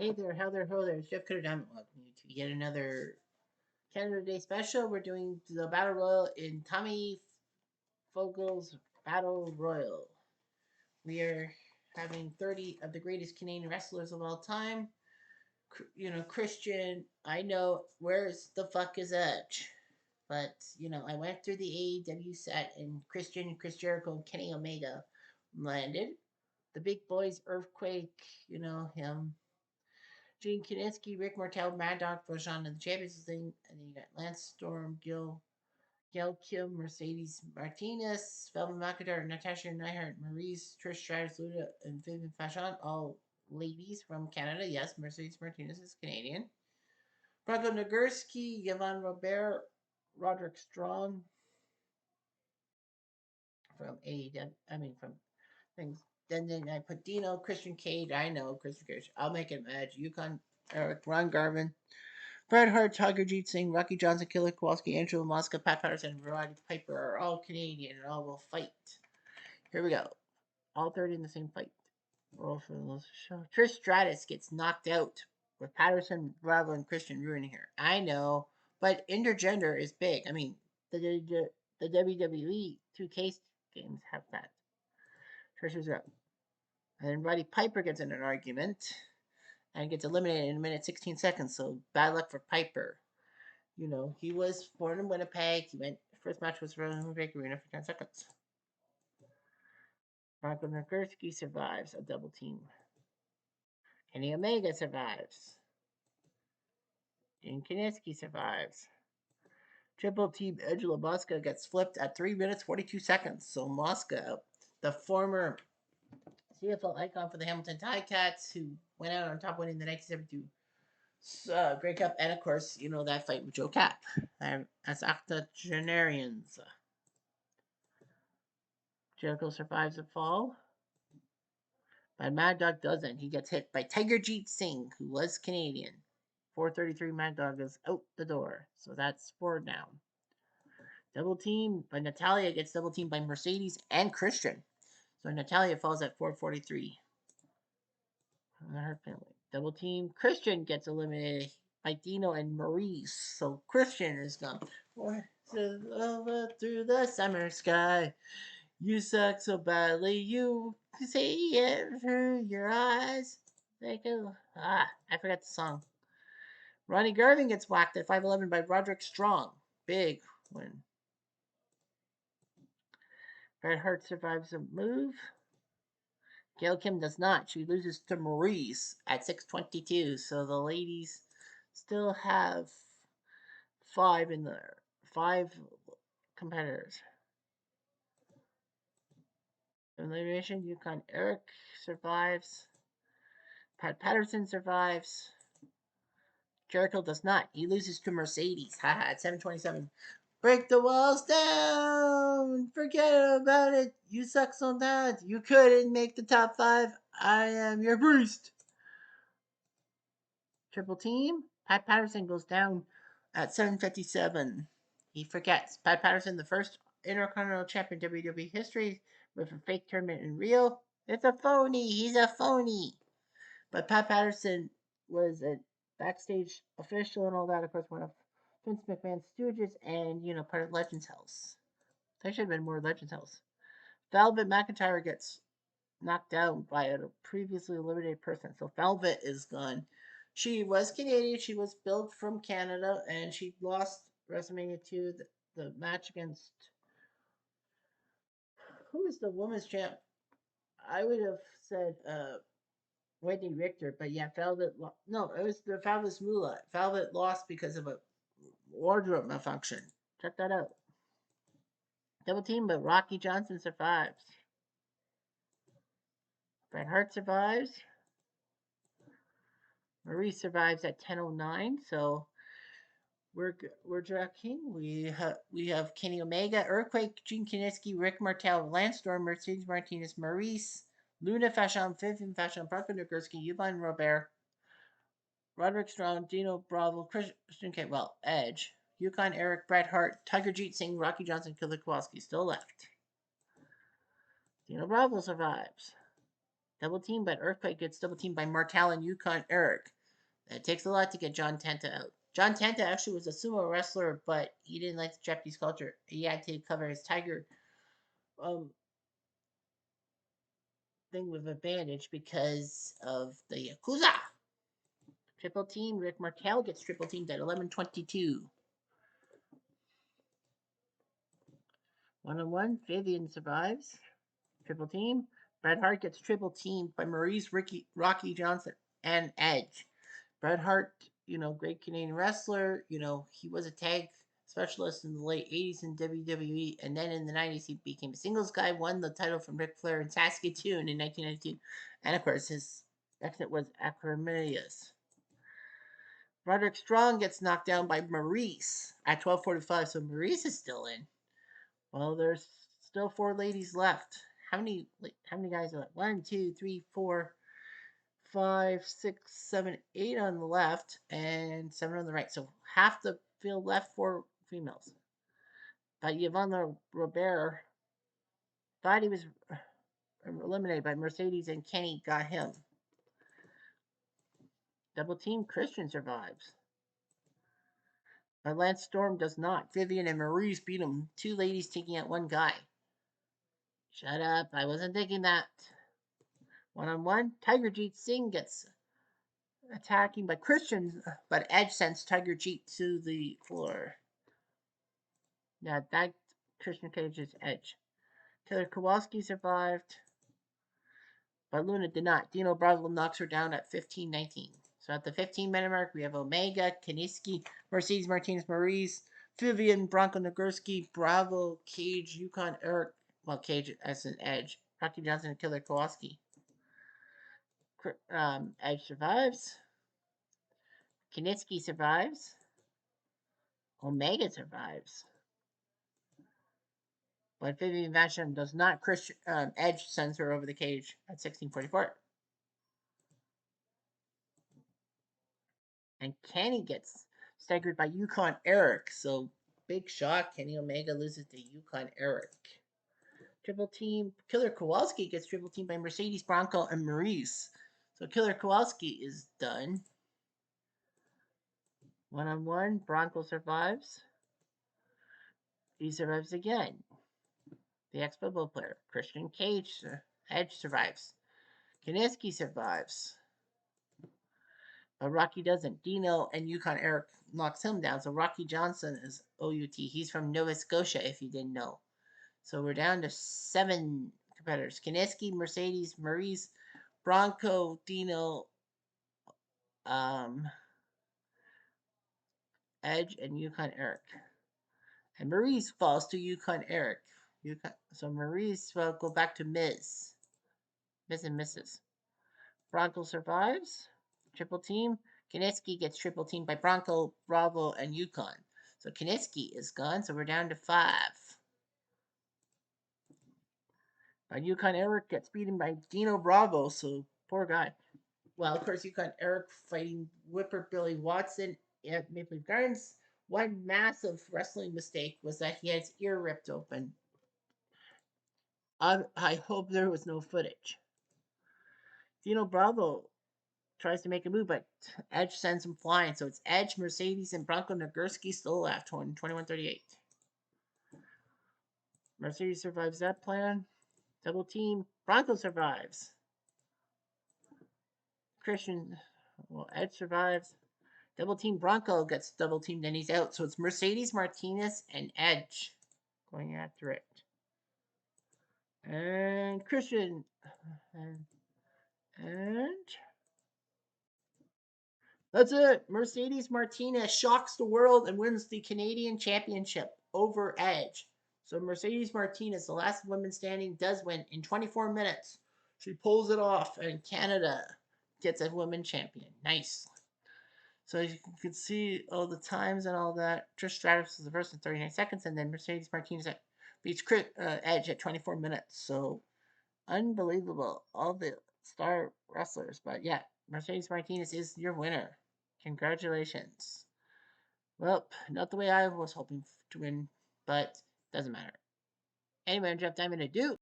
Hey there, how there, ho there. It's Jeff Cutter Diamond. Welcome you to yet another Canada Day special. We're doing the Battle Royal in Tommy Vogels Battle Royal. We are having 30 of the greatest Canadian wrestlers of all time. Christian, I know, where's the fuck is Edge? But, I went through the AEW set and Christian, Chris Jericho, and Kenny Omega landed. The big boys, Earthquake, him. Gene Kiniski, Rick Martel, Mad Dog Vachon in the Champions thing, and then you got Lance Storm, Gail Kim, Mercedes Martinez, Velma McIntyre, Natasha Neihart, Maurice, Trish Stratus, Luda, and Vivian Fashon, all ladies from Canada. Yes, Mercedes Martinez is Canadian. Bronco Nagurski, Yvonne Robert, Roderick Strong from AEW. I mean, from things. Then I put Dino, Christian Cage. I know Christian Cage. I'll make it match. Yukon, Eric, Ron Garvin, Bret Hart, Tiger Jeet Singh, Rocky Johnson, Killer Kowalski, Andrew Mosca, Pat Patterson, and Roddy Piper are all Canadian and all will fight. Here we go. All 30 in the same fight. Roll for the show. Trish Stratus gets knocked out with Patterson, Bravo, and Christian ruining her. I know, but intergender is big. I mean, the WWE 2K games have that. Trish is up. And then Roddy Piper gets in an argument and gets eliminated in a minute 16 seconds. So bad luck for Piper. He was born in Winnipeg. He went first match was for Winnipeg Arena for 10 seconds. Bronco Nagurski survives a double team. Kenny Omega survives. Gene Kiniski survives. Triple team Angela Mosca gets flipped at 3 minutes 42 seconds. So Mosca, the former CFL icon for the Hamilton Ticats, who went out on top winning the 1972 Grey Cup, and of course, that fight with Joe Cap as octogenarians. Jericho survives the fall, but Mad Dog doesn't. He gets hit by Tiger Jeet Singh, who was Canadian. 4:33, Mad Dog is out the door, so that's 4 down. Double team, but Natalia gets double teamed by Mercedes and Christian. So Natalia falls at 4:43. Her family. Double team, Christian gets eliminated by Dino and Maurice. So Christian is gone. Over through the summer sky. You suck so badly, you see it through your eyes. I forgot the song. Ronnie Garvin gets whacked at 5'11 by Roderick Strong. Big win. Bret Hart survives a move. Gail Kim does not. She loses to Maurice at 6:22. So the ladies still have 5 in there. 5 competitors. Elimination, Yukon Eric survives. Pat Patterson survives. Jericho does not. He loses to Mercedes. Haha, at 7:27. Break the walls down. Forget about it. You suck so bad. You couldn't make the top 5. I am your priest. Triple team. Pat Patterson goes down at 7:57. He forgets. Pat Patterson, the first Intercontinental Champion in WWE history with a fake tournament in Rio. It's a phony. He's a phony. But Pat Patterson was a backstage official and all that. Of course, one of Vince McMahon's stooges and, part of Legends House. There should have been more Legends House. Velvet McIntyre gets knocked out by a previously eliminated person. So Velvet is gone. She was Canadian. She was built from Canada, and she lost WrestleMania 2, the match against. Who is the women's champ? I would have said Whitney Richter, but yeah, Velvet. No, it was the Fabulous Moolah. Velvet lost because of a wardrobe malfunction. Check that out. Double team, but Rocky Johnson survives. Bret Hart survives. Marie survives at 10:09. So we're tracking. We have Kenny Omega, Earthquake, Gene Kiniski, Rick Martel, Lance Storm, Mercedes Martinez, Maurice, Luna Fashion, Vivian Fashion, Bronco Nagurski, Yvonne Robert, Roderick Strong, Dino Bravo, Christian K. Well, Edge, Yukon Eric, Bret Hart, Tiger Jeet Singh, Rocky Johnson, Killer Kowalski still left. Dino Bravo survives. Double team, but Earthquake gets double teamed by Martel and Yukon Eric. It takes a lot to get John Tenta out. John Tenta actually was a sumo wrestler, but he didn't like the Japanese culture. He had to cover his tiger um, thing with a bandage because of the Yakuza. Triple team, Rick Martel gets triple teamed at 11:22. One-on-one, Vivian survives. Triple team. Bret Hart gets triple teamed by Maurice, Rocky Johnson, and Edge. Bret Hart, great Canadian wrestler. He was a tag specialist in the late 80s in WWE, and then in the 90s he became a singles guy, won the title from Ric Flair in Saskatoon in 1992, and of course his exit was acrimonious. Roderick Strong gets knocked down by Maurice at 12:45, so Maurice is still in. Well, there's still four ladies left. How many guys are left? 1, 2, 3, 4, 5, 6, 7, 8 on the left and 7 on the right. So half the field left for females. But Yvonne Robert thought he was eliminated by Mercedes, and Kenny got him. Double team, Christian survives. But Lance Storm does not. Vivian and Maurice beat him. Two ladies taking out one guy. Shut up. I wasn't thinking that. One-on-one, Tiger Jeet Singh gets attacking by Christian, but Edge sends Tiger Jeet to the floor. Yeah, that Christian Cage's Edge. Taylor Kowalski survived, but Luna did not. Dino Bravo knocks her down at 15:19. So at the 15-minute mark, we have Omega, Kaniski, Mercedes Martinez, Maurice, Vivian, Bronco Nagurski, Bravo, Cage, Yukon Eric, Cage as an Edge, Rocky Johnson, and Killer Kowalski. Edge survives. Kaniski survives. Omega survives. But Vivian Vashon does not. Edge sends her over the cage at 16:44. And Kenny gets staggered by Yukon Eric. So big shock. Kenny Omega loses to Yukon Eric. Triple team. Killer Kowalski gets triple teamed by Mercedes, Bronco, and Maurice. So Killer Kowalski is done. One-on-one. Bronco survives. He survives again. The ex-football player. Christian Cage. Edge survives. Kaniski survives. But Rocky doesn't. Dino and Yukon Eric knocks him down. So Rocky Johnson is OUT. He's from Nova Scotia, if you didn't know. So we're down to 7 competitors. Kaniski, Mercedes, Maurice, Bronco, Dino, Edge, and Yukon Eric. And Maurice falls to Yukon Eric. So Maurice will go back to Miz. Miz and Mrs. Bronco survives. Triple team. Kaniski gets triple teamed by Bronco, Bravo, and Yukon. So Kaniski is gone. So we're down to 5. But Yukon Eric gets beaten by Dino Bravo. So poor guy. Well, of course, Yukon Eric fighting Whipper Billy Watson at Maple Leaf Gardens. One massive wrestling mistake was that he had his ear ripped open. I hope there was no footage. Dino Bravo tries to make a move, but Edge sends him flying. So it's Edge, Mercedes, and Bronco Nagurski still left. 21:38. Mercedes survives that plan. Double team. Bronco survives. Edge survives. Double team. Bronco gets double teamed and he's out. So it's Mercedes Martinez and Edge going after it. And Christian. And that's it. Mercedes Martinez shocks the world and wins the Canadian Championship over Edge. So Mercedes Martinez, the last woman standing, does win in 24 minutes. She pulls it off, and Canada gets a women champion. Nice. So you can see all the times and all that. Trish Stratus is the first in 39 seconds, and then Mercedes Martinez beats Edge at 24 minutes. So unbelievable. All the star wrestlers. But yeah, Mercedes Martinez is your winner. Congratulations. Well, not the way I was hoping to win, but doesn't matter. Anyway, I'm Jeff Diamond. I do.